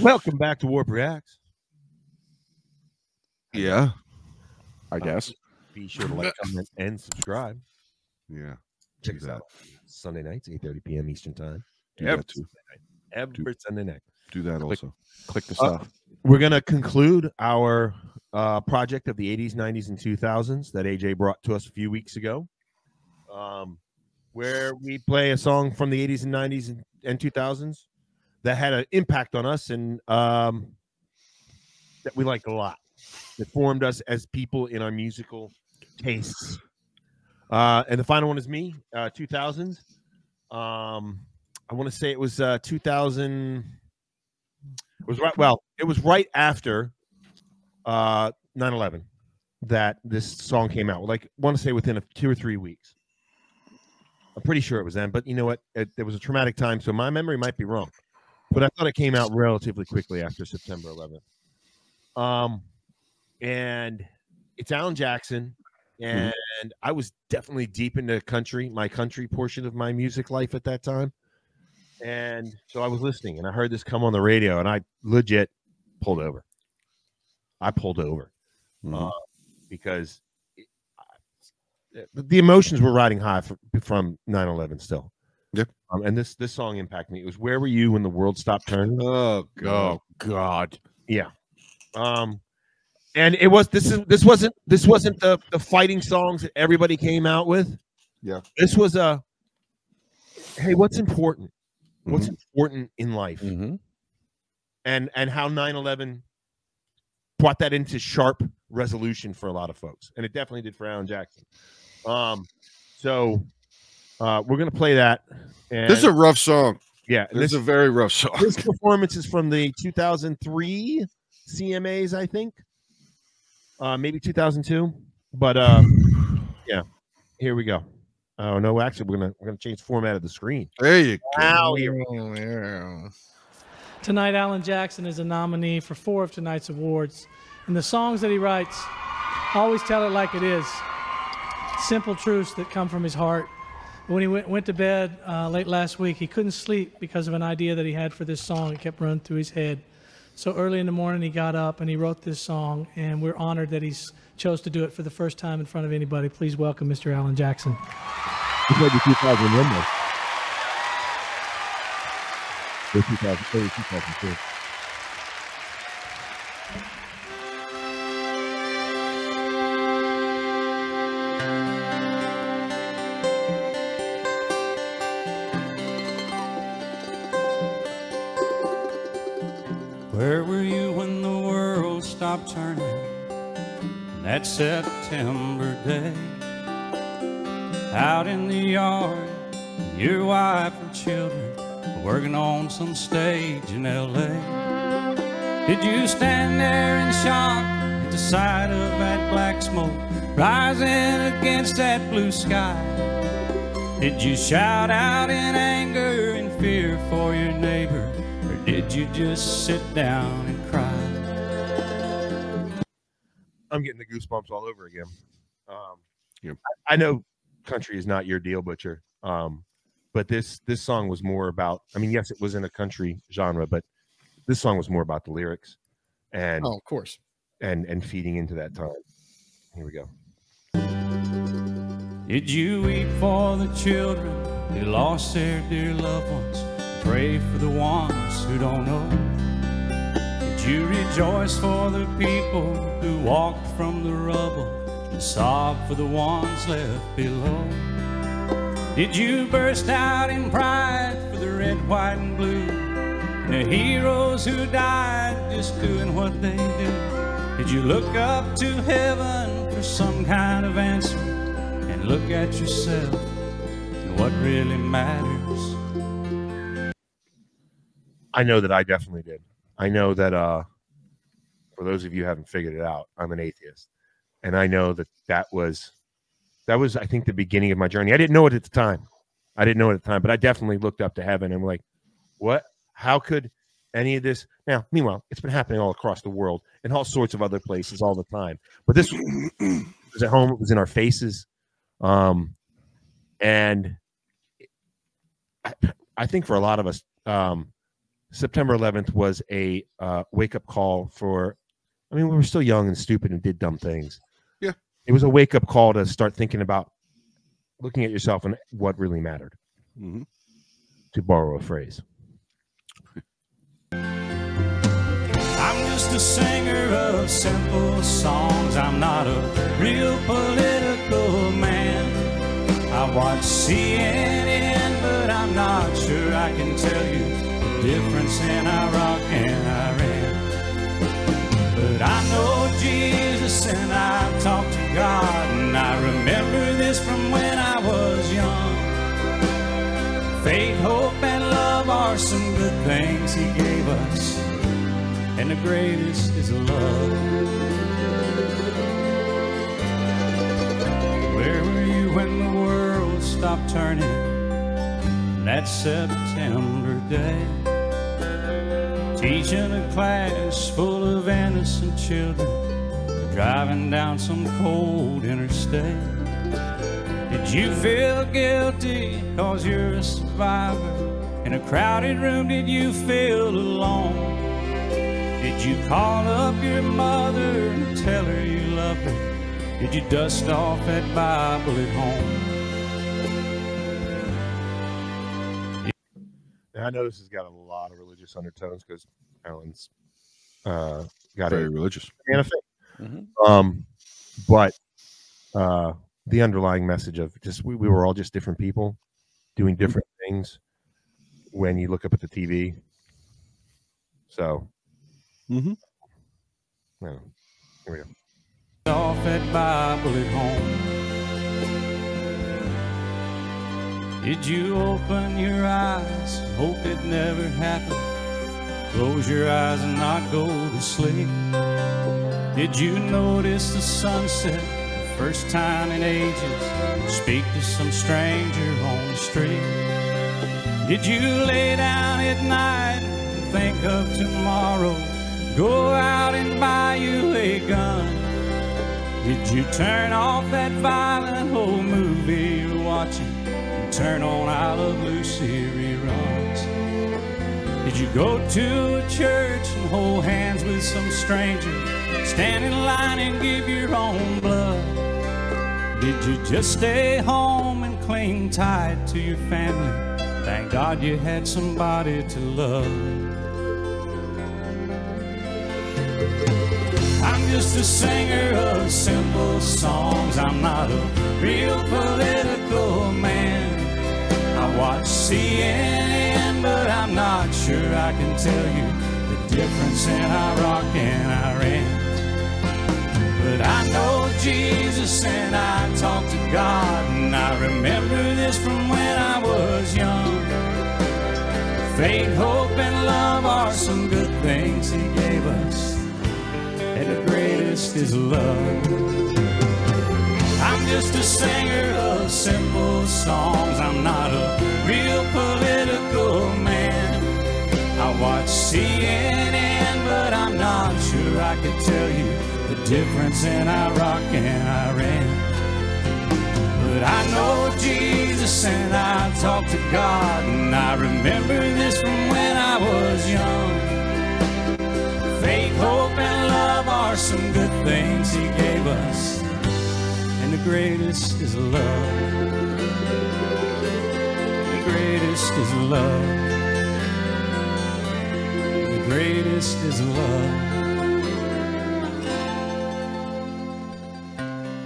Welcome back to WARRP Reacts. Yeah, I guess. Be sure to like, comment, and subscribe. Yeah. Check us out Sunday nights, 8:30 p.m. Eastern Time. Do that too. Every Sunday night. Do that also. Click the stuff. We're going to conclude our project of the 80s, 90s, and 2000s that AJ brought to us a few weeks ago, where we play a song from the 80s and 90s and 2000s that had an impact on us and that we liked a lot. That formed us as people in our musical tastes. And the final one is me, 2000s. I want to say it was 2000. It was right. Well, it was right after 9/11 that this song came out. Like, I want to say within 2 or 3 weeks. I'm pretty sure it was then. But you know what? It was a traumatic time, so my memory might be wrong. But I thought it came out relatively quickly after September 11th. And it's Alan Jackson. And I was definitely deep into my country portion of my music life at that time. And so I was listening, and I heard this come on the radio, and I legit pulled over. I pulled over because the emotions were riding high from 9/11 still. Yep. And this song impacted me. It was "Where Were You When the World Stopped Turning?" Oh God. Yeah. And it was this wasn't the fighting songs that everybody came out with. Yeah. This was hey, what's important? What's important in life? And how 9/11 brought that into sharp resolution for a lot of folks. And it definitely did for Alan Jackson. So we're gonna play that. And this is a rough song. Yeah, this is a very rough song. This performance is from the 2003 CMAs, I think. Maybe 2002. But yeah, here we go. Oh no, actually we're gonna change the format of the screen. There you go. Yeah. Tonight, Alan Jackson is a nominee for 4 of tonight's awards. And the songs that he writes always tell it like it is. Simple truths that come from his heart. When he went to bed late last week, he couldn't sleep because of an idea that he had for this song. It kept running through his head. So early in the morning, he got up and he wrote this song, and we're honored that he chose to do it for the first time in front of anybody. Please welcome Mr. Alan Jackson. This might be 2001, though. 2002. Where were you when the world stopped turning that September day? Out in the yard, your wife and children working on some stage in L.A. Did you stand there in shock at the sight of that black smoke rising against that blue sky? Did you shout out in anger and fear for your neighbor? Did you just sit down and cry? I'm getting the goosebumps all over again. I know country is not your deal, Butcher. But this song was more about, I mean, yes, it was in a country genre, but this song was more about the lyrics and of course. And feeding into that time. Here we go. Did you weep for the children who lost their dear loved ones? Pray for the ones who don't know. Did you rejoice for the people who walked from the rubble and sob for the ones left below? Did you burst out in pride for the red, white, and blue, and the heroes who died just doing what they do? Did you look up to heaven for some kind of answer and look at yourself and what really matters? I know that I definitely did. I know that for those of you who haven't figured it out, I'm an atheist. And I know that was I think the beginning of my journey. I didn't know it at the time. But I definitely looked up to heaven and I'm like, what? How could any of this? Now, meanwhile, it's been happening all across the world in all sorts of other places all the time. But this was at home, it was in our faces. And I think for a lot of us, September 11th was a wake-up call for, I mean, we were still young and stupid and did dumb things. Yeah. It was a wake-up call to start thinking about looking at yourself and what really mattered, to borrow a phrase. I'm just a singer of simple songs. I'm not a real political man. I watch CNN, but I'm not sure I can tell you the difference in Iraq and Iran. But I know Jesus and I talk to God, and I remember this from when I was young. Faith, hope, and love are some good things He gave us, and the greatest is love. Where were you when the world stopped turning that September day? Teaching a class full of innocent children, driving down some cold interstate. Did you feel guilty cause you're a survivor? In a crowded room, did you feel alone? Did you call up your mother and tell her you loved her? Did you dust off that Bible at home? I know this has got a lot of religious undertones because Alan's got Very religious. And a faith. But the underlying message of just we were all just different people doing different things when you look up at the TV. So, here we go. Off that Bible at home. Did you open your eyes, hope it never happened? Close your eyes and not go to sleep. Did you notice the sunset the first time in ages? Speak to some stranger on the street. Did you lay down at night and think of tomorrow? Go out and buy you a gun. Did you turn off that violent old movie you're watching and turn on I Love Lucy reruns? Did you go to a church and hold hands with some stranger, stand in line and give your own blood? Did you just stay home and cling tight to your family? Thank God you had somebody to love. I'm just a singer of simple songs. I'm not a real political man. I watch CNN, but I'm not sure I can tell you the difference in Iraq and Iran. But I know Jesus and I talk to God, and I remember this from when I was young. Faith, hope, and love are some good things He gave us, and the greatest is love. I'm just a singer of simple songs. I'm not a real political man. I watch CNN, but I'm not sure I could tell you the difference in Iraq and Iran. But I know Jesus and I talk to God, and I remember this from when I was young. Faith, hope, and love are some good things He gave us, and the greatest is love. The greatest is love. The greatest is love.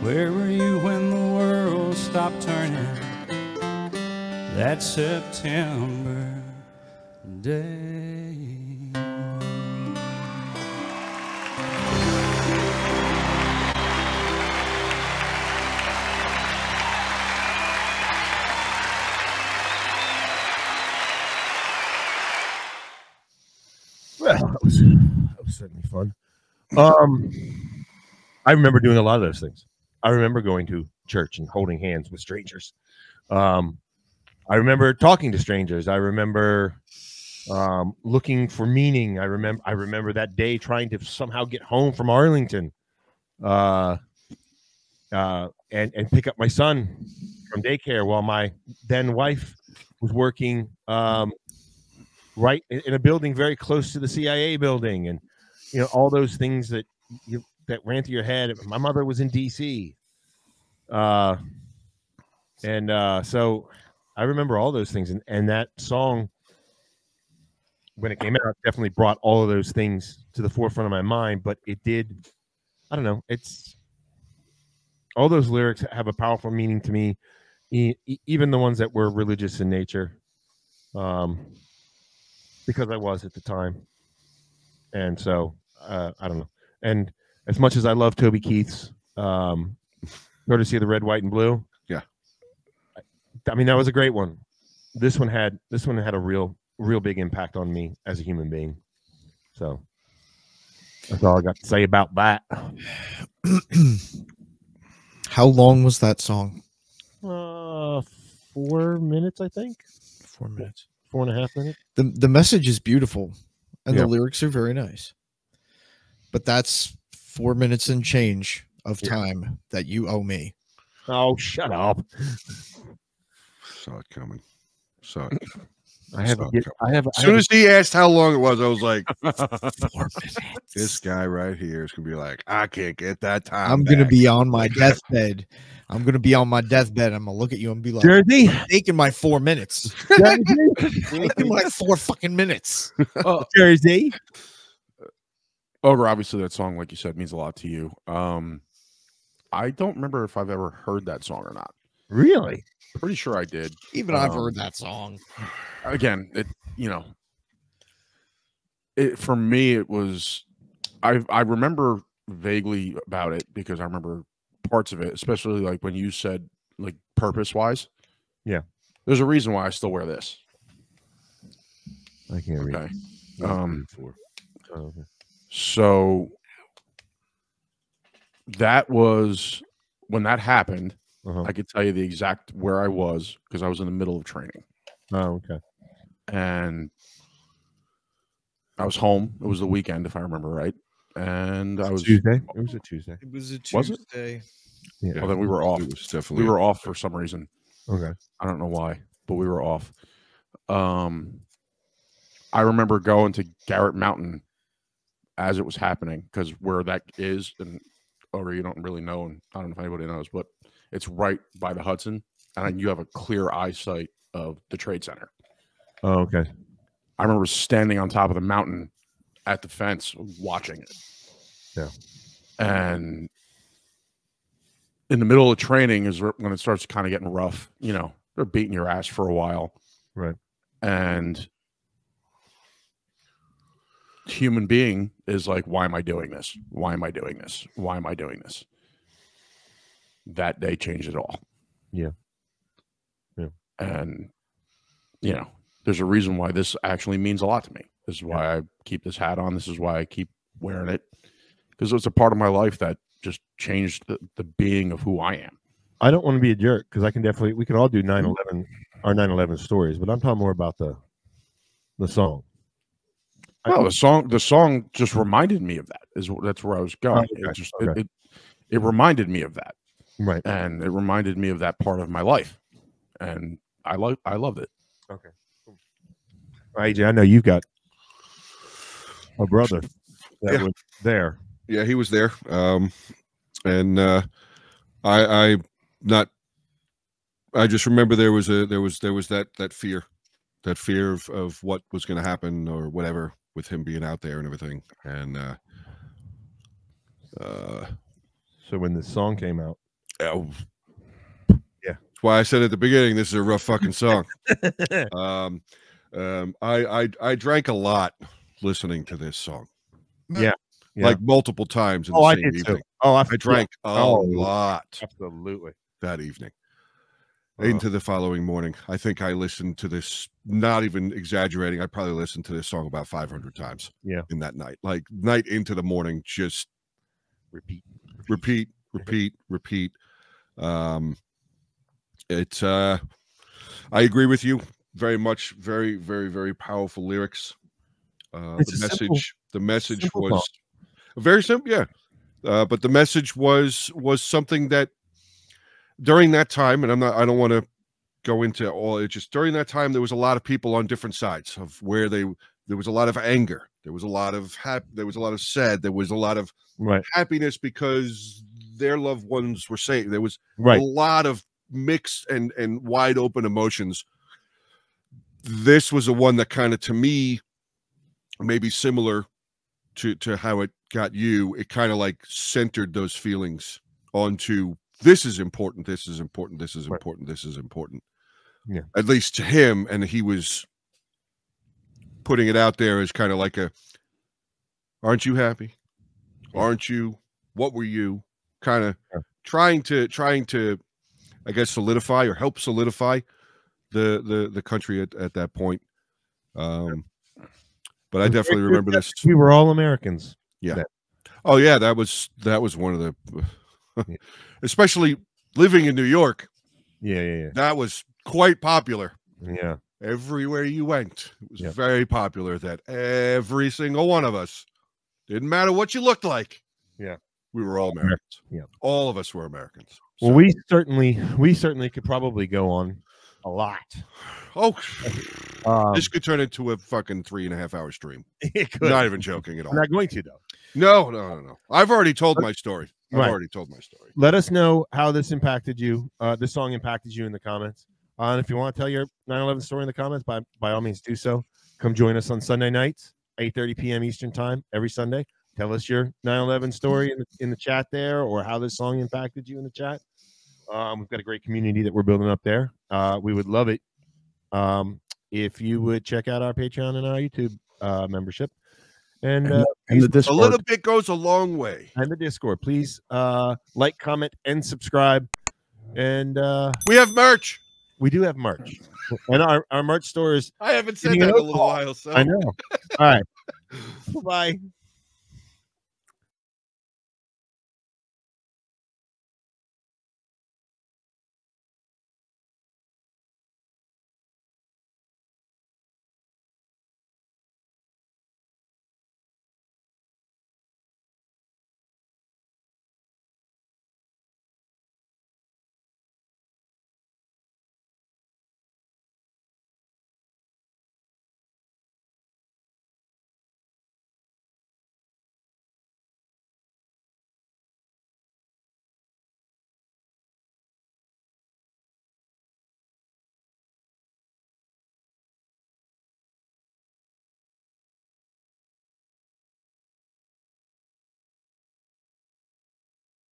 Where were you when the world stopped turning that September day? Well, that was certainly fun. I remember doing a lot of those things. I remember going to church and holding hands with strangers. I remember talking to strangers. I remember looking for meaning. I remember that day trying to somehow get home from Arlington and pick up my son from daycare while my then wife was working right in a building very close to the CIA building, and all those things that ran through your head. My mother was in DC, so I remember all those things, and that song, when it came out, definitely brought all of those things to the forefront of my mind. But it did, I don't know, it's all those lyrics have a powerful meaning to me, even the ones that were religious in nature, because I was at the time. And so I don't know. And as much as I love Toby Keith's Courtesy of the Red, White, and Blue, yeah, I mean, that was a great one. This one had a real big impact on me as a human being. So that's all I got to say about that. How long was that song? 4 minutes, I think. 4 minutes. 4.5 minutes. The message is beautiful, and Yeah. the lyrics are very nice. But that's 4 minutes and change of time that you owe me. Oh, shut up. Saw it coming. Saw it. As soon as he asked how long it was, I was like, 4 minutes. this guy right here is gonna be like, I can't get that time. I'm gonna be on my deathbed. I'm gonna be on my deathbed. I'm gonna look at you and be like, Jersey, taking my 4 minutes. Taking my 4 fucking minutes. Jersey. Ogre, obviously that song, like you said, means a lot to you. I don't remember if I've ever heard that song or not. Really? Pretty sure I did. Even I've heard that song. Again, for me, it was, I remember vaguely about it because I remember parts of it, especially like when you said like purpose wise. Yeah. There's a reason why I still wear this. I can't read. Okay. Okay. So that was when that happened. I could tell you the exact where I was because I was in the middle of training. Oh, okay. And I was home. It was the weekend, if I remember right. And I was Tuesday. It was a Tuesday. It was a Was it? Tuesday. Yeah. Well, then we were off. It was definitely. We were off for some reason. Okay. I don't know why, but we were off. I remember going to Garrett Mountain as it was happening because where that is, and or you don't really know, and I don't know if anybody knows, but it's right by the Hudson, and you have a clear eyesight of the Trade Center. Oh, okay. I remember standing on top of the mountain at the fence watching it. Yeah. And in the middle of training is when it starts kind of getting rough. They're beating your ass for a while. Right. And human being is like, why am I doing this? Why am I doing this? Why am I doing this? That day changed it all. Yeah. Yeah. And, there's a reason why this actually means a lot to me. This is why I keep this hat on. This is why I keep wearing it. Because it's a part of my life that just changed the being of who I am. I don't want to be a jerk because we can all do 9/11, our 9/11 stories, but I'm talking more about the song. Well, the song just reminded me of that. That's where I was going. It reminded me of that. Right. And it reminded me of that part of my life. And I loved it. Okay. All right, AJ, I know you've got a brother that was there. Yeah, he was there. And I just remember there was that fear of what was going to happen or whatever with him being out there and everything. And so when the song came out, yeah, that's why I said at the beginning this is a rough fucking song. I drank a lot listening to this song. Yeah. Like multiple times in I the same did evening. too. Oh, I drank a lot. Absolutely. That evening. Into the following morning. I think I listened to this, not even exaggerating. I probably listened to this song about 500 times. Yeah. In that night. Like night into the morning, just repeat. I agree with you very much. Very, very, very powerful lyrics. The message was song. Very simple, yeah. But the message was something that during that time, and I don't want to go into all it. Just during that time, there was a lot of people on different sides of where there was a lot of anger. There was a lot of there was a lot of sad. There was a lot of happiness because their loved ones were saved. There was a lot of mixed and wide open emotions. This was the one that kind of, to me, maybe similar to how it got you. It kind of like centered those feelings onto this is important, this is important, this is important, this is important. Yeah, at least to him, and he was putting it out there as kind of like a, aren't you happy? Aren't you? What were you? Kind of trying to, I guess, solidify or help solidify the country at that point. But I definitely remember this. We were all Americans. Yeah. Then. Oh yeah, that was one of the, especially living in New York. Yeah. That was quite popular. Yeah. Everywhere you went, it was very popular that every single one of us, didn't matter what you looked like. Yeah. We were all Americans. Yeah. All of us were Americans. So. Well, we certainly could probably go on a lot. Oh, this could turn into a fucking 3.5 hour stream. It could. Not even joking at all. I'm not going to, though. No. I've already told my story. I've already told my story. Let us know how this impacted you. This song impacted you in the comments. And if you want to tell your 9/11 story in the comments, by all means do so. Come join us on Sunday nights, 8:30 p.m. Eastern time every Sunday. Tell us your 9/11 story in the chat there, or how this song impacted you in the chat. We've got a great community that we're building up there. We would love it if you would check out our Patreon and our YouTube membership. And the Discord. A little bit goes a long way. And the Discord. Please like, comment, and subscribe. And we have merch. We do have merch. And our merch store is... I haven't said that in a little while. So. I know. All right. Bye-bye.